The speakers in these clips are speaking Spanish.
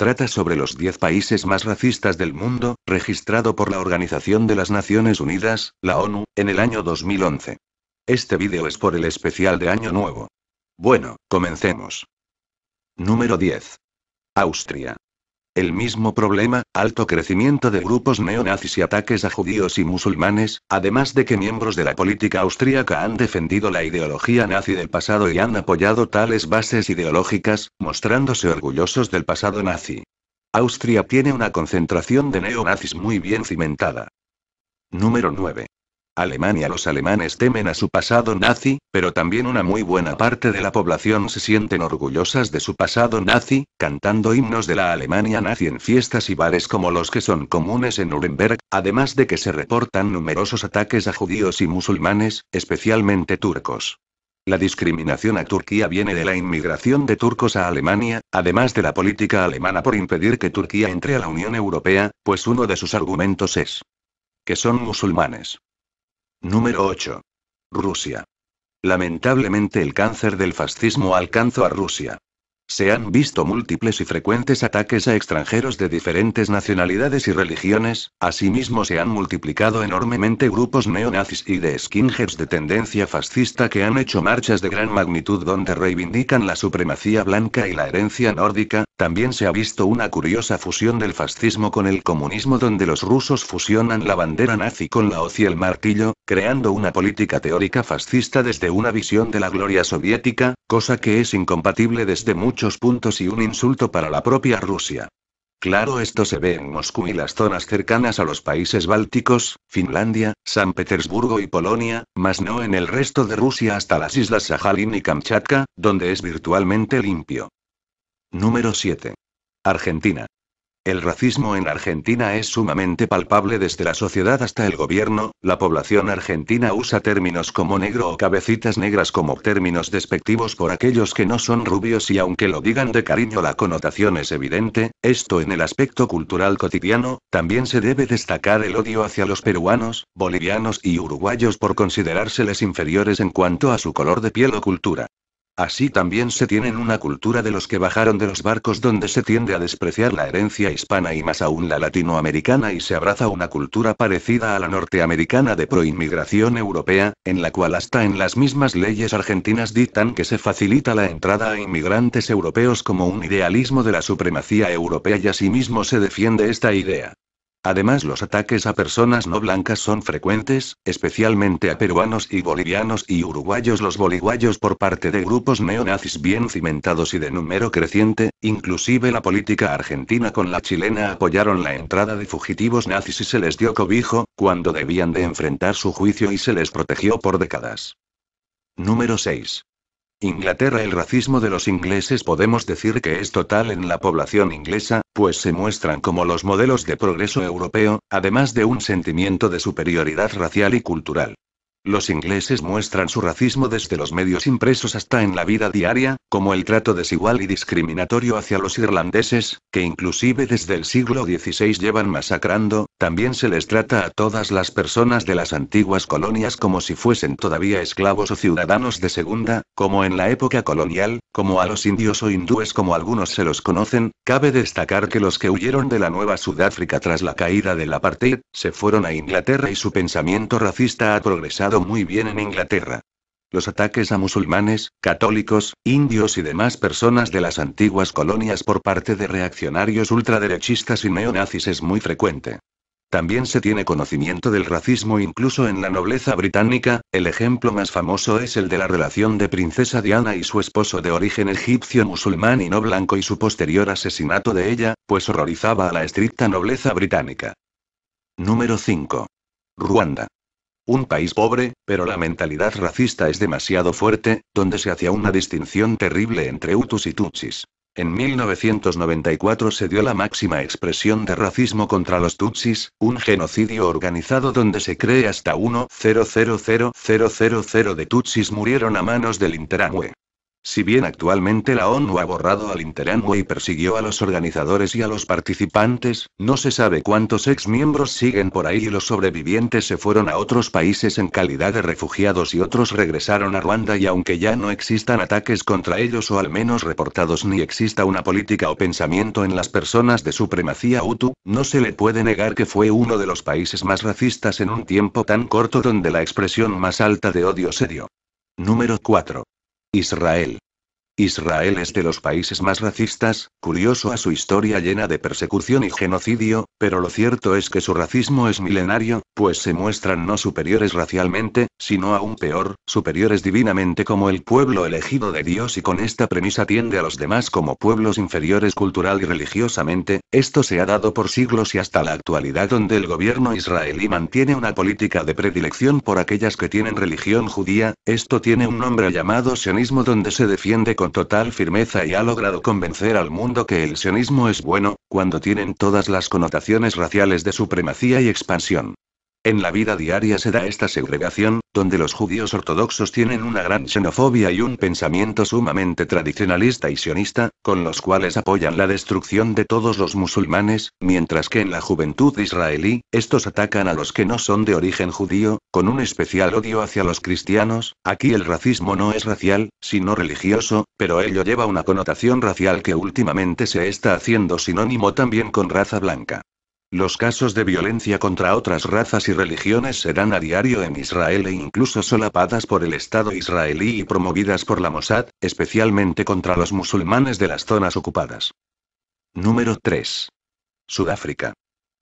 Trata sobre los 10 países más racistas del mundo, registrado por la Organización de las Naciones Unidas, la ONU, en el año 2011. Este vídeo es por el especial de Año Nuevo. Bueno, comencemos. Número 10. Austria. El mismo problema, alto crecimiento de grupos neonazis y ataques a judíos y musulmanes, además de que miembros de la política austríaca han defendido la ideología nazi del pasado y han apoyado tales bases ideológicas, mostrándose orgullosos del pasado nazi. Austria tiene una concentración de neonazis muy bien cimentada. Número 9. Alemania. Los alemanes temen a su pasado nazi, pero también una muy buena parte de la población se sienten orgullosas de su pasado nazi, cantando himnos de la Alemania nazi en fiestas y bares como los que son comunes en Nuremberg, además de que se reportan numerosos ataques a judíos y musulmanes, especialmente turcos. La discriminación a Turquía viene de la inmigración de turcos a Alemania, además de la política alemana por impedir que Turquía entre a la Unión Europea, pues uno de sus argumentos es que son musulmanes. Número 8. Rusia. Lamentablemente el cáncer del fascismo alcanzó a Rusia. Se han visto múltiples y frecuentes ataques a extranjeros de diferentes nacionalidades y religiones, asimismo se han multiplicado enormemente grupos neonazis y de skinheads de tendencia fascista que han hecho marchas de gran magnitud donde reivindican la supremacía blanca y la herencia nórdica. También se ha visto una curiosa fusión del fascismo con el comunismo donde los rusos fusionan la bandera nazi con la hoz y el martillo, creando una política teórica fascista desde una visión de la gloria soviética, cosa que es incompatible desde muchos puntos y un insulto para la propia Rusia. Claro, esto se ve en Moscú y las zonas cercanas a los países bálticos, Finlandia, San Petersburgo y Polonia, mas no en el resto de Rusia hasta las islas Sajalín y Kamchatka, donde es virtualmente limpio. Número 7. Argentina. El racismo en Argentina es sumamente palpable desde la sociedad hasta el gobierno. La población argentina usa términos como negro o cabecitas negras como términos despectivos por aquellos que no son rubios y aunque lo digan de cariño la connotación es evidente. Esto en el aspecto cultural cotidiano. También se debe destacar el odio hacia los peruanos, bolivianos y uruguayos por considerárseles inferiores en cuanto a su color de piel o cultura. Así también se tienen una cultura de los que bajaron de los barcos donde se tiende a despreciar la herencia hispana y más aún la latinoamericana y se abraza una cultura parecida a la norteamericana de proinmigración europea, en la cual hasta en las mismas leyes argentinas dictan que se facilita la entrada a inmigrantes europeos como un idealismo de la supremacía europea y asimismo se defiende esta idea. Además, los ataques a personas no blancas son frecuentes, especialmente a peruanos y bolivianos y uruguayos. Los boliguayos por parte de grupos neonazis bien cimentados y de número creciente, inclusive la política argentina con la chilena apoyaron la entrada de fugitivos nazis y se les dio cobijo, cuando debían de enfrentar su juicio y se les protegió por décadas. Número 6. Inglaterra. El racismo de los ingleses podemos decir que es total en la población inglesa, pues se muestran como los modelos de progreso europeo, además de un sentimiento de superioridad racial y cultural. Los ingleses muestran su racismo desde los medios impresos hasta en la vida diaria, como el trato desigual y discriminatorio hacia los irlandeses, que inclusive desde el siglo XVI llevan masacrando. También se les trata a todas las personas de las antiguas colonias como si fuesen todavía esclavos o ciudadanos de segunda, como en la época colonial, como a los indios o hindúes como algunos se los conocen. Cabe destacar que los que huyeron de la Nueva Sudáfrica tras la caída del apartheid, se fueron a Inglaterra y su pensamiento racista ha progresado muy bien en Inglaterra. Los ataques a musulmanes, católicos, indios y demás personas de las antiguas colonias por parte de reaccionarios ultraderechistas y neonazis es muy frecuente. También se tiene conocimiento del racismo incluso en la nobleza británica. El ejemplo más famoso es el de la relación de princesa Diana y su esposo de origen egipcio musulmán y no blanco y su posterior asesinato de ella, pues horrorizaba a la estricta nobleza británica. Número 5. Ruanda. Un país pobre, pero la mentalidad racista es demasiado fuerte, donde se hacía una distinción terrible entre hutus y tutsis. En 1994 se dio la máxima expresión de racismo contra los tutsis, un genocidio organizado donde se cree hasta 1,000,000 de tutsis murieron a manos del Interahamwe. Si bien actualmente la ONU ha borrado al Interanue y persiguió a los organizadores y a los participantes, no se sabe cuántos ex-miembros siguen por ahí y los sobrevivientes se fueron a otros países en calidad de refugiados y otros regresaron a Ruanda y aunque ya no existan ataques contra ellos o al menos reportados ni exista una política o pensamiento en las personas de supremacía Hutu, no se le puede negar que fue uno de los países más racistas en un tiempo tan corto donde la expresión más alta de odio se dio. Número 4. Israel. Israel es de los países más racistas, curioso a su historia llena de persecución y genocidio, pero lo cierto es que su racismo es milenario, pues se muestran no superiores racialmente, sino aún peor, superiores divinamente como el pueblo elegido de Dios y con esta premisa tiende a los demás como pueblos inferiores cultural y religiosamente. Esto se ha dado por siglos y hasta la actualidad donde el gobierno israelí mantiene una política de predilección por aquellas que tienen religión judía. Esto tiene un nombre llamado sionismo donde se defiende con total firmeza y ha logrado convencer al mundo que el sionismo es bueno, cuando tienen todas las connotaciones raciales de supremacía y expansión. En la vida diaria se da esta segregación, donde los judíos ortodoxos tienen una gran xenofobia y un pensamiento sumamente tradicionalista y sionista, con los cuales apoyan la destrucción de todos los musulmanes, mientras que en la juventud israelí, estos atacan a los que no son de origen judío, con un especial odio hacia los cristianos. Aquí el racismo no es racial, sino religioso, pero ello lleva una connotación racial que últimamente se está haciendo sinónimo también con raza blanca. Los casos de violencia contra otras razas y religiones se dan a diario en Israel e incluso solapadas por el Estado israelí y promovidas por la Mossad, especialmente contra los musulmanes de las zonas ocupadas. Número 3. Sudáfrica.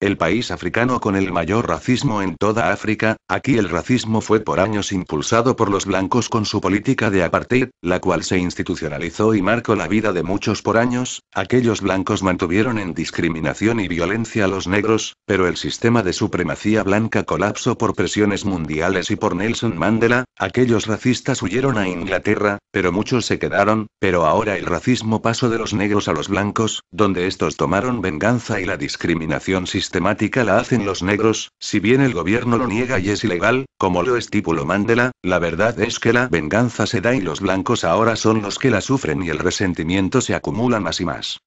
El país africano con el mayor racismo en toda África. Aquí el racismo fue por años impulsado por los blancos con su política de apartheid, la cual se institucionalizó y marcó la vida de muchos por años. Aquellos blancos mantuvieron en discriminación y violencia a los negros, pero el sistema de supremacía blanca colapsó por presiones mundiales y por Nelson Mandela. Aquellos racistas huyeron a Inglaterra, pero muchos se quedaron, pero ahora el racismo pasó de los negros a los blancos, donde estos tomaron venganza y la discriminación sistemática la hacen los negros. Si bien el gobierno lo niega y es ilegal, como lo estipuló Mandela, la verdad es que la venganza se da y los blancos ahora son los que la sufren y el resentimiento se acumula más y más.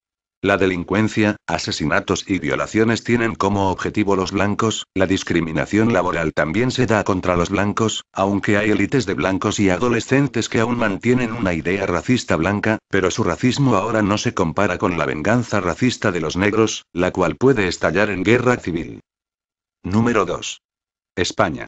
La delincuencia, asesinatos y violaciones tienen como objetivo los blancos, la discriminación laboral también se da contra los blancos, aunque hay élites de blancos y adolescentes que aún mantienen una idea racista blanca, pero su racismo ahora no se compara con la venganza racista de los negros, la cual puede estallar en guerra civil. Número 2. España.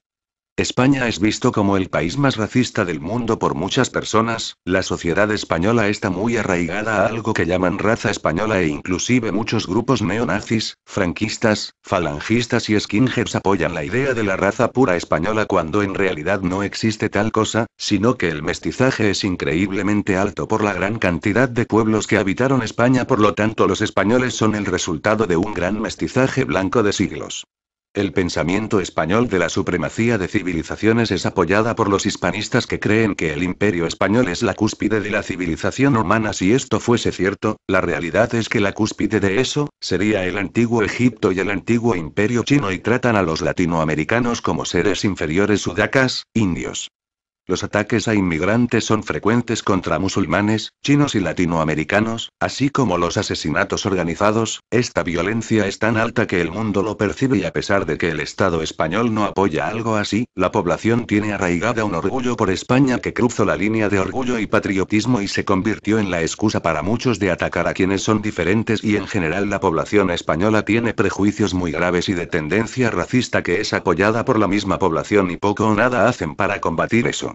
España es visto como el país más racista del mundo por muchas personas. La sociedad española está muy arraigada a algo que llaman raza española e inclusive muchos grupos neonazis, franquistas, falangistas y skinheads apoyan la idea de la raza pura española cuando en realidad no existe tal cosa, sino que el mestizaje es increíblemente alto por la gran cantidad de pueblos que habitaron España, por lo tanto los españoles son el resultado de un gran mestizaje blanco de siglos. El pensamiento español de la supremacía de civilizaciones es apoyada por los hispanistas que creen que el imperio español es la cúspide de la civilización humana. Si esto fuese cierto, la realidad es que la cúspide de eso, sería el antiguo Egipto y el antiguo imperio chino y tratan a los latinoamericanos como seres inferiores sudacas, indios. Los ataques a inmigrantes son frecuentes contra musulmanes, chinos y latinoamericanos, así como los asesinatos organizados. Esta violencia es tan alta que el mundo lo percibe y a pesar de que el Estado español no apoya algo así, la población tiene arraigada un orgullo por España que cruzó la línea de orgullo y patriotismo y se convirtió en la excusa para muchos de atacar a quienes son diferentes y en general la población española tiene prejuicios muy graves y de tendencia racista que es apoyada por la misma población y poco o nada hacen para combatir eso.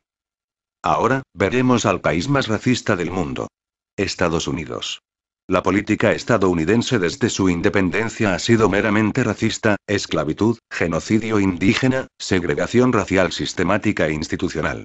Ahora, veremos al país más racista del mundo. Estados Unidos. La política estadounidense desde su independencia ha sido meramente racista: esclavitud, genocidio indígena, segregación racial sistemática e institucional.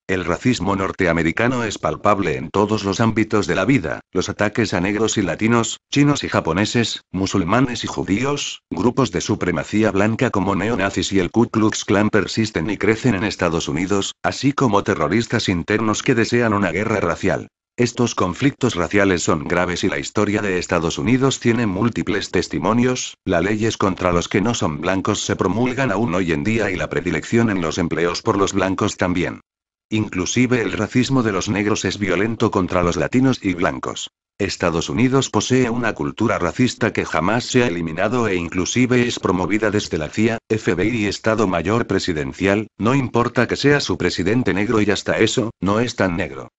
El racismo norteamericano es palpable en todos los ámbitos de la vida: los ataques a negros y latinos, chinos y japoneses, musulmanes y judíos, grupos de supremacía blanca como neonazis y el Ku Klux Klan persisten y crecen en Estados Unidos, así como terroristas internos que desean una guerra racial. Estos conflictos raciales son graves y la historia de Estados Unidos tiene múltiples testimonios. Las leyes contra los que no son blancos se promulgan aún hoy en día y la predilección en los empleos por los blancos también. Inclusive el racismo de los negros es violento contra los latinos y blancos. Estados Unidos posee una cultura racista que jamás se ha eliminado e inclusive es promovida desde la CIA, FBI y Estado Mayor Presidencial, no importa que sea su presidente negro y hasta eso, no es tan negro.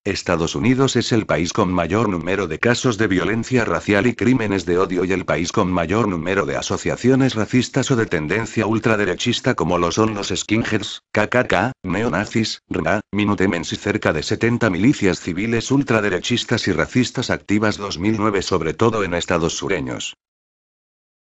Estados Unidos es el país con mayor número de casos de violencia racial y crímenes de odio y el país con mayor número de asociaciones racistas o de tendencia ultraderechista como lo son los skinheads, KKK, neonazis, RA, Minutemens y cerca de 70 milicias civiles ultraderechistas y racistas activas 2009 sobre todo en estados sureños.